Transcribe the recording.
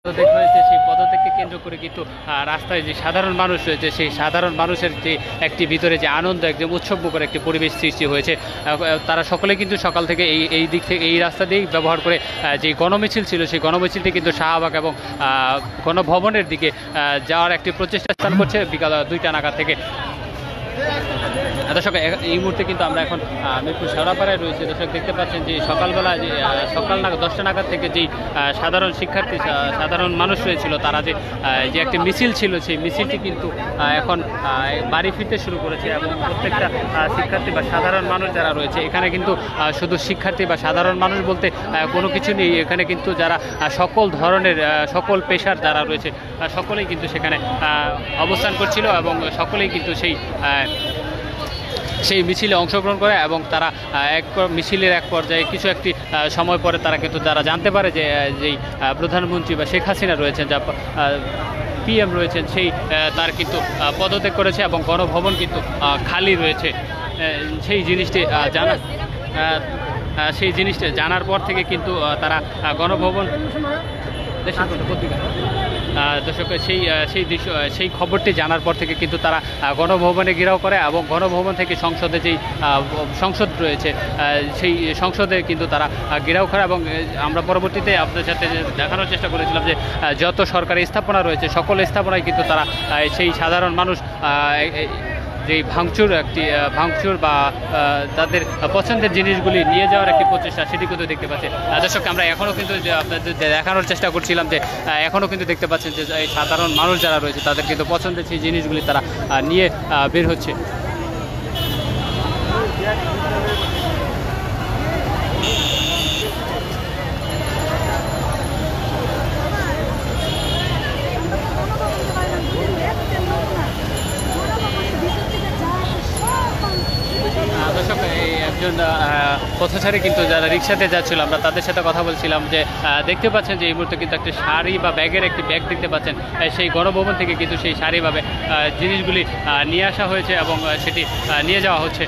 পদত্যাগ হয়েছে, সেই পদত্যাগকে কেন্দ্র করে কিন্তু রাস্তায় যে সাধারণ মানুষ রয়েছে সেই সাধারণ মানুষের যে একটি ভিতরে যে আনন্দ একদম উৎসবমুখর একটি পরিবেশ সৃষ্টি হয়েছে। তারা সকলে কিন্তু সকাল থেকে এই দিক থেকে এই রাস্তা দিয়েই ব্যবহার করে যে গণমিছিল ছিল সেই গণমিছিলটি কিন্তু শাহবাগ এবং গণভবনের দিকে যাওয়ার একটি প্রচেষ্টা স্থান করছে বিকাল 2টা নাগাদ থেকে। দর্শক এই মুহূর্তে কিন্তু আমরা এখন মিরপুর শেওড়াপাড়ায় রয়েছে। দর্শক দেখতে পাচ্ছেন যে সকালবেলা যে সকাল 10টা নাগাদ থেকে যেই সাধারণ শিক্ষার্থী সাধারণ মানুষ রয়েছিল তারা যে একটি মিছিল ছিল সেই মিছিলটি কিন্তু এখন বাড়ি ফিরতে শুরু করেছে এবং প্রত্যেকটা শিক্ষার্থী বা সাধারণ মানুষ যারা রয়েছে এখানে কিন্তু শুধু শিক্ষার্থী বা সাধারণ মানুষ বলতে কোনো কিছু নেই। এখানে কিন্তু যারা সকল ধরনের সকল পেশার যারা রয়েছে সকলেই কিন্তু সেখানে অবস্থান করছিল এবং সকলেই কিন্তু সেই মিছিলে অংশগ্রহণ করে এবং তারা মিছিলের এক পর্যায়ে কিছু একটি সময় পরে তারা কিন্তু যারা জানতে পারে যে যেই প্রধানমন্ত্রী বা শেখ হাসিনা রয়েছেন যা পিএম রয়েছেন সেই তার কিন্তু পদত্যাগ করেছে এবং গণভবন কিন্তু খালি রয়েছে। সেই জিনিসটি জানার পর থেকে কিন্তু তারা গণভবন দর্শক সেই খবরটি জানার পর থেকে কিন্তু তারা গণভবনে ঘেরাও করে এবং গণভবন থেকে সংসদে যেই সংসদ রয়েছে সেই সংসদে কিন্তু তারা ঘেরাও করে এবং আমরা পরবর্তীতে আপনার সাথে দেখানোর চেষ্টা করেছিলাম যে যত সরকারি স্থাপনা রয়েছে সকল স্থাপনায় কিন্তু তারা সেই সাধারণ মানুষ যে ভাঙচুর বা তাদের পছন্দের জিনিসগুলি নিয়ে যাওয়ার একটি প্রচেষ্টা সেটি কিন্তু দেখতে পাচ্ছেন। দর্শক আমরা এখনও কিন্তু আপনাদের দেখানোর চেষ্টা করছিলাম যে এখনও কিন্তু দেখতে পাচ্ছেন যে এই সাধারণ মানুষ যারা রয়েছে তাদের কিন্তু পছন্দের সেই জিনিসগুলি তারা নিয়ে বের হচ্ছে। দর্শক একজন পথচারী কিন্তু যারা রিক্সাতে যাচ্ছিল আমরা তাদের সাথে কথা বলছিলাম যে দেখতে পাচ্ছেন যে এই মুহূর্তে কিন্তু একটা শাড়ি বা ব্যাগের একটি ব্যাগ দেখতে পাচ্ছেন সেই গণভবন থেকে কিন্তু সেই শাড়ি বা জিনিসগুলি নিয়ে আসা হয়েছে এবং সেটি নিয়ে যাওয়া হচ্ছে।